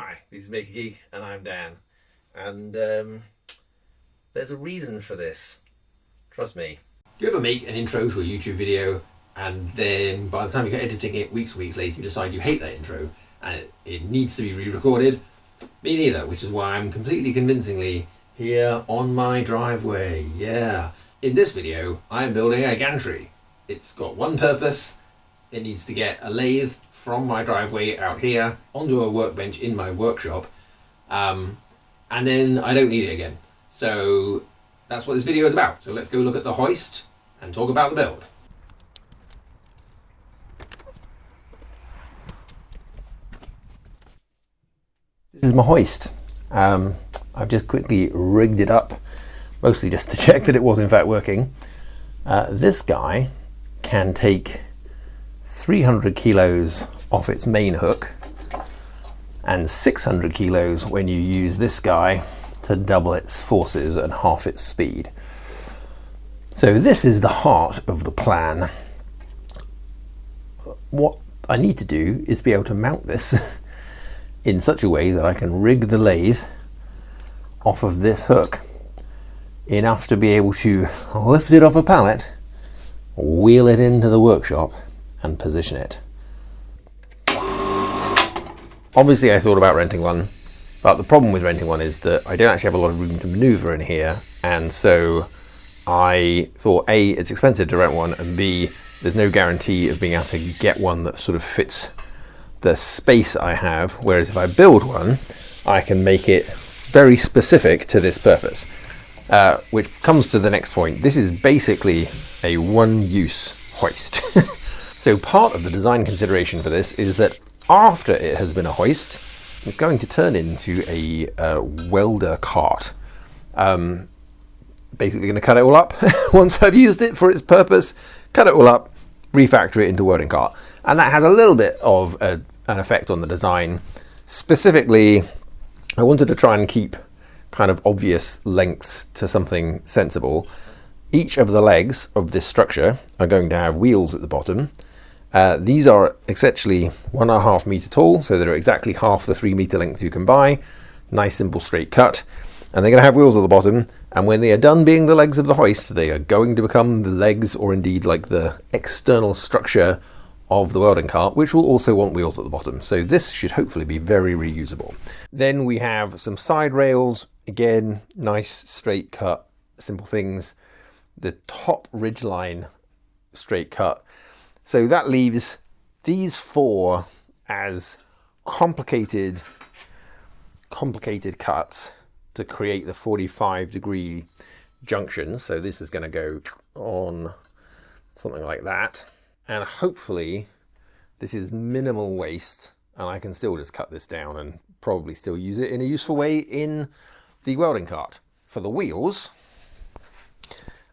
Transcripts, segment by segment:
Hi, this is Mickey and I'm Dan, and there's a reason for this, trust me. Do you ever make an intro to a YouTube video and then by the time you get editing it weeks later you decide you hate that intro and it needs to be re-recorded? Me neither, which is why I'm completely convincingly here on my driveway, yeah. In this video I'm building a gantry. It's got one purpose: it needs to get a lathe from my driveway out here onto a workbench in my workshop, and then I don't need it again. So that's what this video is about. So let's go look at the hoist and talk about the build. This is my hoist. I've just quickly rigged it up, mostly just to check that it was in fact working. This guy can take 300 kilos off its main hook and 600 kilos when you use this guy to double its forces and half its speed. So this is the heart of the plan. What I need to do is be able to mount this in such a way that I can rig the lathe off of this hook enough to be able to lift it off a pallet, wheel it into the workshop and position it. Obviously I thought about renting one, but the problem with renting one is that I don't actually have a lot of room to maneuver in here, and so I thought A, it's expensive to rent one, and B, there's no guarantee of being able to get one that sort of fits the space I have, whereas if I build one I can make it very specific to this purpose. Which comes to the next point. This is basically a one-use hoist. So part of the design consideration for this is that after it has been a hoist, it's going to turn into a welder cart. Basically going to cut it all up once I've used it for its purpose, cut it all up, refactor it into a welding cart. And that has a little bit of an effect on the design. Specifically, I wanted to try and keep kind of obvious lengths to something sensible. Each of the legs of this structure are going to have wheels at the bottom. These are essentially 1.5 meter tall, so they're exactly half the 3 meter length you can buy. Nice simple straight cut. And they're going to have wheels at the bottom, and when they are done being the legs of the hoist, they are going to become the legs, or indeed like the external structure of the welding cart, which will also want wheels at the bottom. So this should hopefully be very reusable. Then we have some side rails, again, nice straight cut, simple things. The top ridge line straight cut. So that leaves these four as complicated cuts to create the 45-degree junction. So this is going to go on something like that. And hopefully this is minimal waste and I can still just cut this down and probably still use it in a useful way in the welding cart. For the wheels,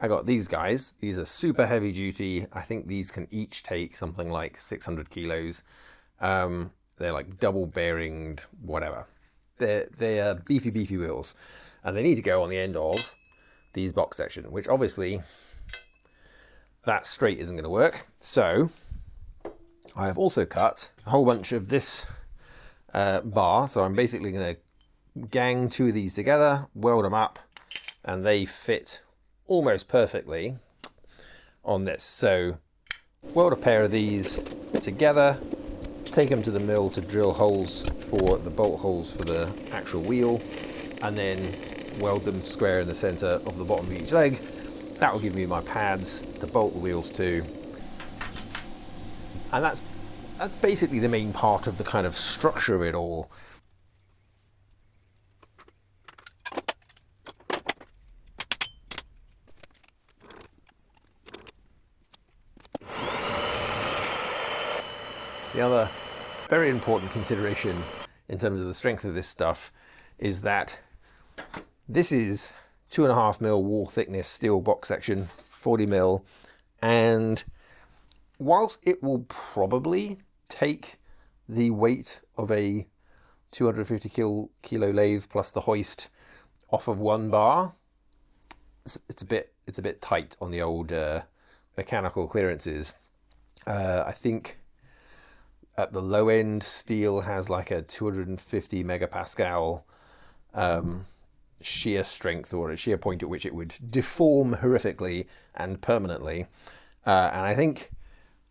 I got these guys. These are super heavy duty. I think these can each take something like 600 kilos. They're like double bearinged, whatever. They're beefy wheels. And they need to go on the end of these box section, which obviously that straight isn't going to work. So I have also cut a whole bunch of this bar. So I'm basically going to gang two of these together, weld them up, and they fit almost perfectly on this. So weld a pair of these together, take them to the mill to drill holes for the bolt holes for the actual wheel, and then weld them square in the center of the bottom of each leg. That will give me my pads to bolt the wheels to. And that's basically the main part of the kind of structure of it all. The other very important consideration in terms of the strength of this stuff is that this is 2.5 mil wall thickness steel box section, 40 mil, and whilst it will probably take the weight of a 250 kilo lathe plus the hoist off of one bar, it's a bit tight on the old mechanical clearances. I think at the low end, steel has like a 250 megapascal shear strength, or a shear point at which it would deform horrifically and permanently. And I think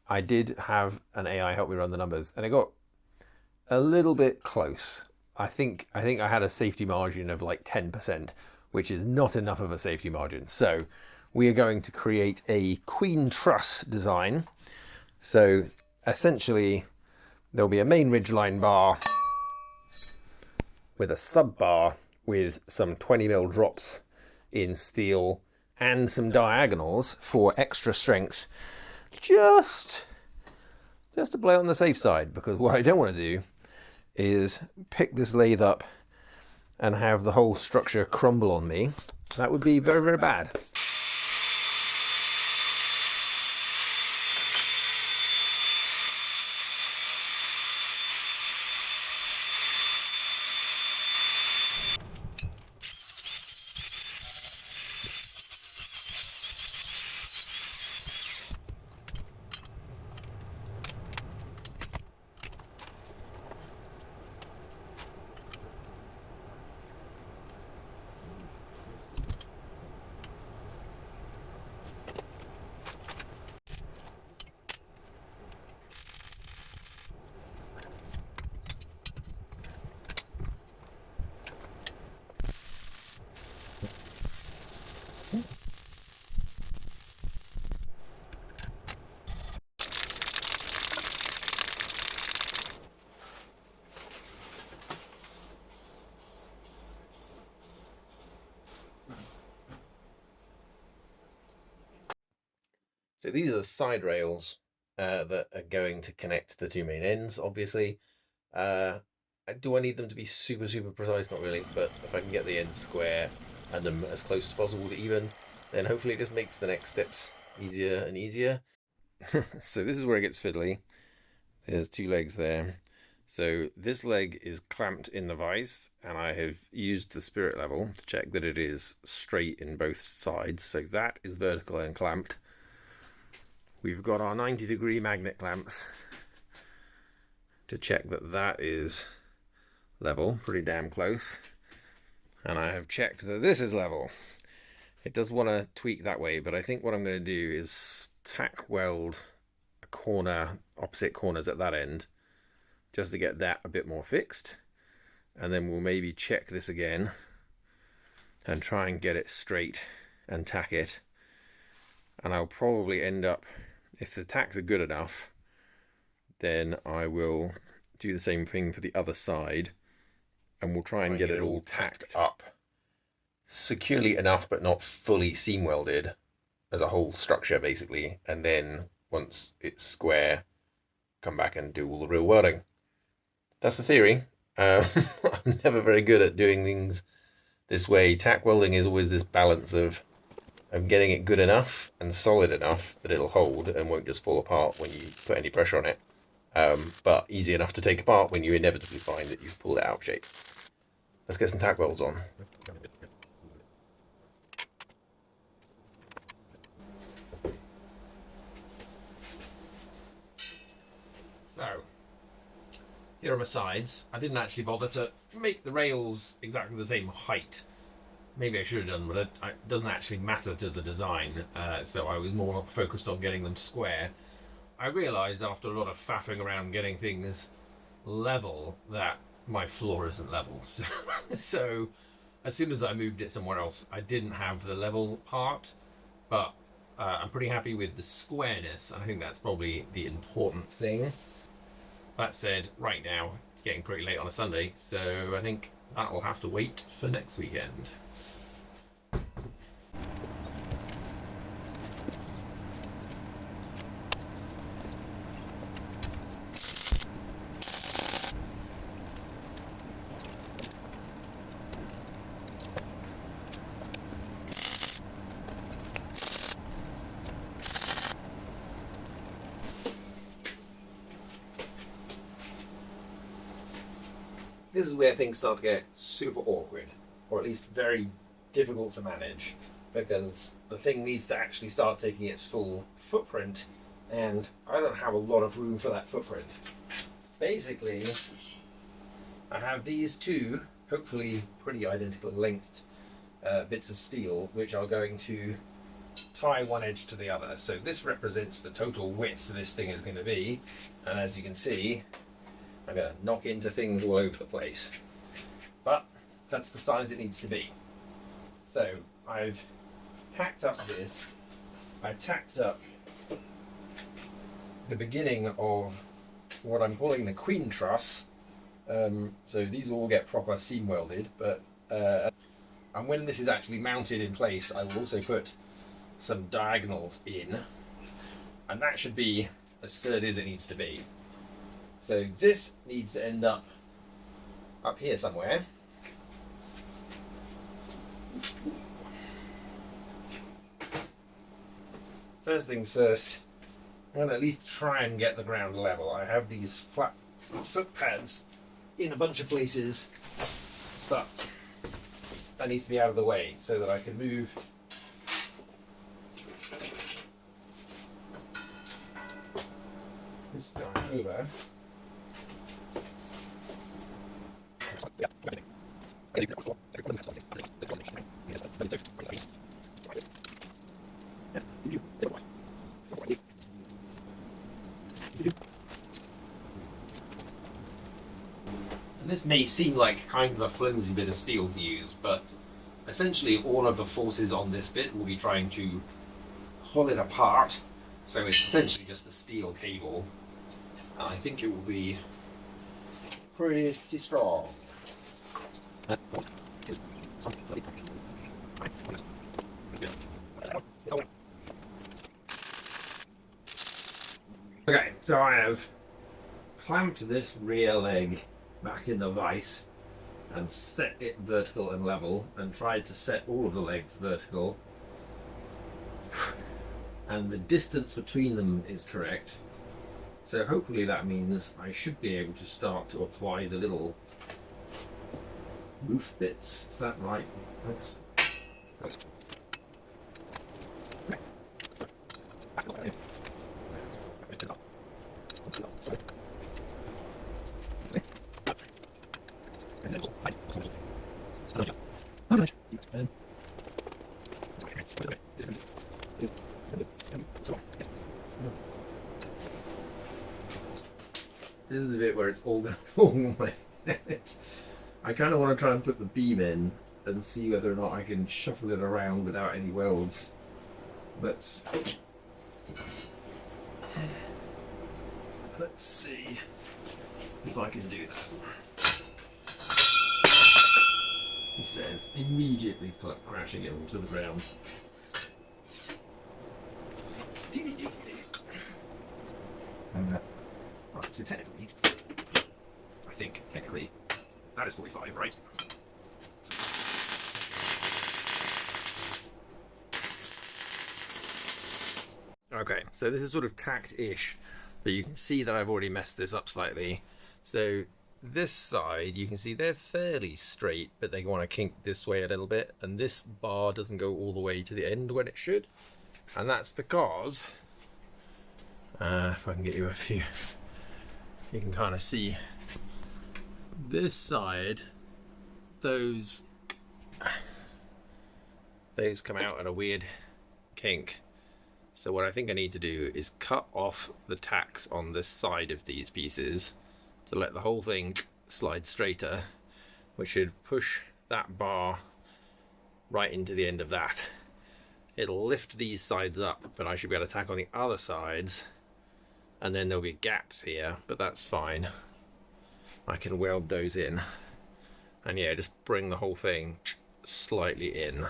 I did have an AI help me run the numbers, and it got a little bit close. I think I had a safety margin of like 10%, which is not enough of a safety margin. So we are going to create a queen truss design. So essentially, there'll be a main ridgeline bar with a sub bar with some 20mm drops in steel and some diagonals for extra strength, just to play on the safe side, because what I don't want to do is pick this lathe up and have the whole structure crumble on me. That would be very, very bad. So these are the side rails that are going to connect the two main ends, obviously. Do I need them to be super, super precise? Not really, but if I can get the ends square and them as close as possible to even, then hopefully it just makes the next steps easier and easier. So this is where it gets fiddly. There's two legs there. So this leg is clamped in the vise, and I have used the spirit level to check that it is straight in both sides. So that is vertical and clamped. We've got our 90-degree magnet clamps to check that that is level, pretty damn close. And I have checked that this is level. It does want to tweak that way, but I think what I'm going to do is tack weld a corner, opposite corners at that end, just to get that a bit more fixed. And then we'll maybe check this again and try and get it straight and tack it. And I'll probably end up, if the tacks are good enough, then I will do the same thing for the other side, and we'll try and get it all tacked up securely enough, but not fully seam welded as a whole structure, basically. And then once it's square, come back and do all the real welding. That's the theory. I'm never very good at doing things this way. Tack welding is always this balance of getting it good enough and solid enough that it'll hold and won't just fall apart when you put any pressure on it, but easy enough to take apart when you inevitably find that you've pulled it out of shape. Let's get some tack welds on. So here are my sides. I didn't actually bother to make the rails exactly the same height. Maybe I should have done, but it doesn't actually matter to the design, so I was more focused on getting them square. I realised after a lot of faffing around getting things level that my floor isn't level. So as soon as I moved it somewhere else, I didn't have the level part, but I'm pretty happy with the squareness. I think that's probably the important thing. That said, right now, it's getting pretty late on a Sunday, so I think that will have to wait for next weekend. This is where things start to get super awkward, or at least very difficult to manage, because the thing needs to actually start taking its full footprint, and I don't have a lot of room for that footprint. basically I have these two, hopefully pretty identical length bits of steel, which are going to tie one edge to the other. So this represents the total width this thing is going to be, and as you can see, I'm going to knock into things all over the place. But that's the size it needs to be. So I've tacked up this. I tacked up the beginning of what I'm calling the queen truss. So these all get proper seam welded, but and when this is actually mounted in place, I will also put some diagonals in, and that should be as sturdy as it needs to be. So this needs to end up here somewhere. First things first, I'm going to at least try and get the ground level. I have these flat foot pads in a bunch of places, but that needs to be out of the way so that I can move this guy over. And this may seem like kind of a flimsy bit of steel to use, but essentially all of the forces on this bit will be trying to pull it apart, so it's essentially just a steel cable, and I think it will be pretty strong. Okay, so I have clamped this rear leg back in the vise and set it vertical and level, and tried to set all of the legs vertical, and the distance between them is correct. So hopefully that means I should be able to start to apply the little roof bits. Is that right? This is the bit where it's all going to fall on my head. I kind of want to try and put the beam in and see whether or not I can shuffle it around without any welds. Let's see if I can do that. He says, immediately crashing it onto the ground. Right, so technically, I think technically that is 45, right? Okay, so this is sort of tacked-ish, but you can see that I've already messed this up slightly. So this side, you can see they're fairly straight, but they want to kink this way a little bit, and this bar doesn't go all the way to the end when it should. And that's because, if I can get you a few, you can kind of see this side, those come out at a weird kink. So what I think I need to do is cut off the tacks on this side of these pieces to let the whole thing slide straighter, which should push that bar right into the end of that. It'll lift these sides up, but I should be able to tack on the other sides, and then there'll be gaps here, but that's fine. I can weld those in, and yeah, just bring the whole thing slightly in.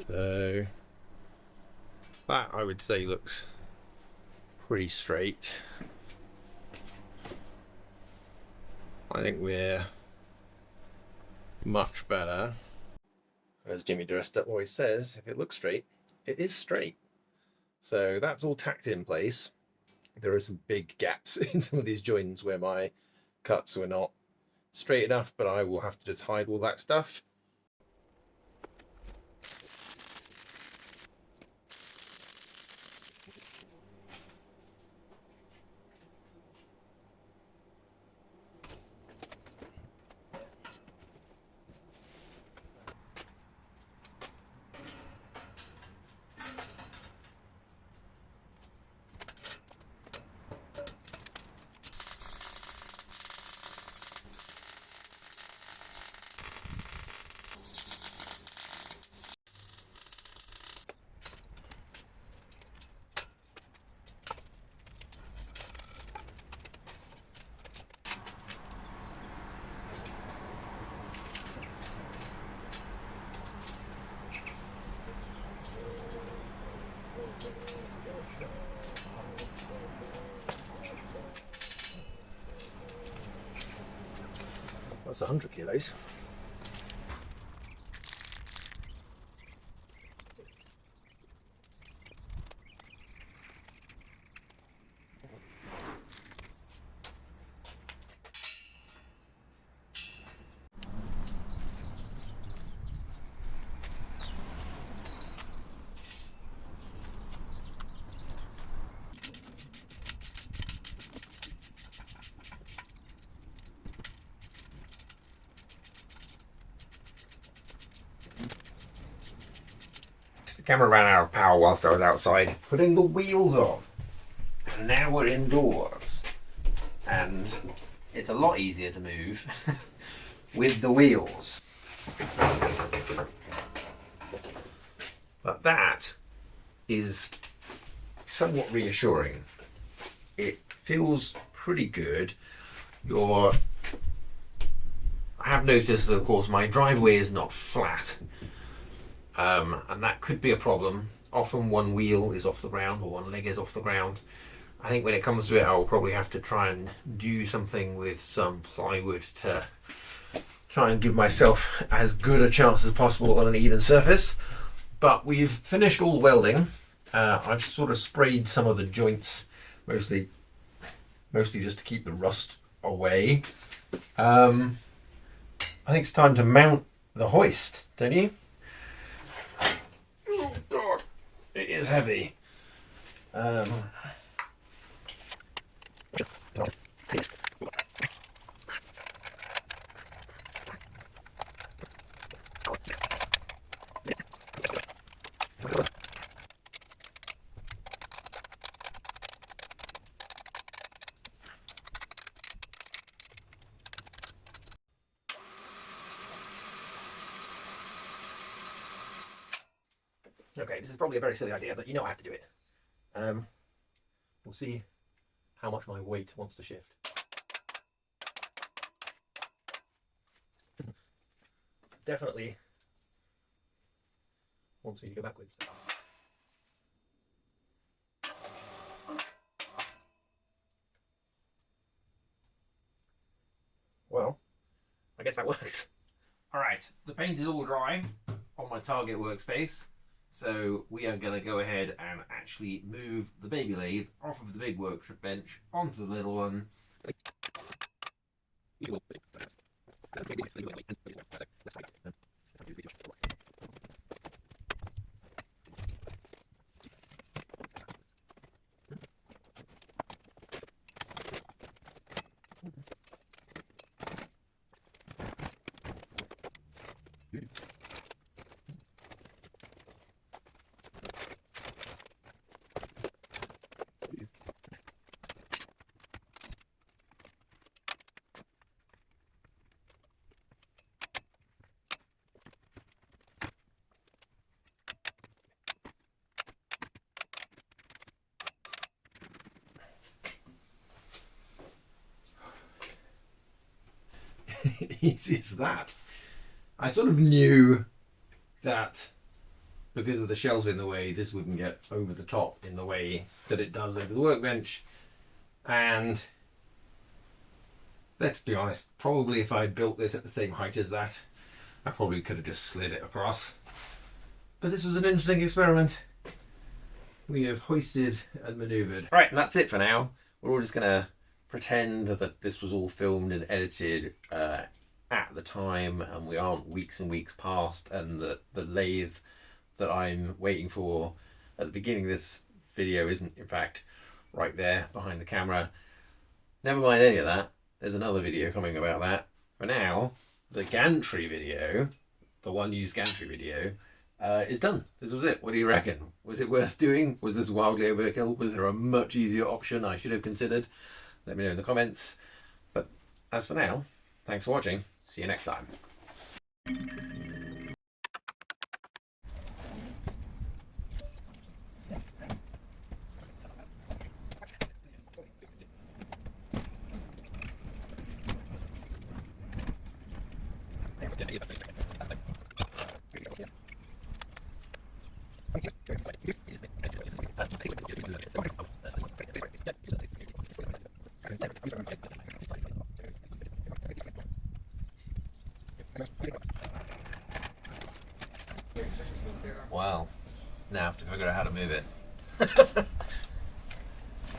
So that, I would say, looks pretty straight. I think we're much better. As Jimmy Durst always says, if it looks straight, it is straight. So that's all tacked in place. There are some big gaps in some of these joints where my cuts were not straight enough, but I will have to just hide all that stuff. That's 100 kilos. The camera ran out of power whilst I was outside putting the wheels on. And now we're indoors. And it's a lot easier to move with the wheels. But that is somewhat reassuring. It feels pretty good. I have noticed that, of course, my driveway is not flat. And that could be a problem. Often one wheel is off the ground or one leg is off the ground. I think when it comes to it, I'll probably have to try and do something with some plywood to try and give myself as good a chance as possible on an even surface. But we've finished all the welding. I've sort of sprayed some of the joints, mostly just to keep the rust away. I think it's time to mount the hoist, don't you? Oh God, it is heavy. Okay, this is probably a very silly idea, but you know I have to do it. We'll see how much my weight wants to shift. Definitely wants me to go backwards. Well, I guess that works. Alright, the paint is all dry on my target workspace. So we are going to go ahead and actually move the baby lathe off of the big workbench onto the little one. Easy as that. I sort of knew that because of the shelves in the way, this wouldn't get over the top in the way that it does over the workbench. And let's be honest, probably if I'd built this at the same height as that, I probably could have just slid it across. But this was an interesting experiment. we have hoisted and manoeuvred. Right, and that's it for now. We're all just gonna pretend that this was all filmed and edited at the time, and we aren't weeks and weeks past, and that the lathe that I'm waiting for at the beginning of this video isn't in fact right there behind the camera. Never mind any of that. There's another video coming about that. For now, the gantry video, the one used gantry video, is done. This was it. What do you reckon? Was it worth doing? Was this wildly overkill? Was there a much easier option I should have considered? Let me know in the comments. But as for now, thanks for watching. See you next time. Wow. Now I have to figure out how to move it.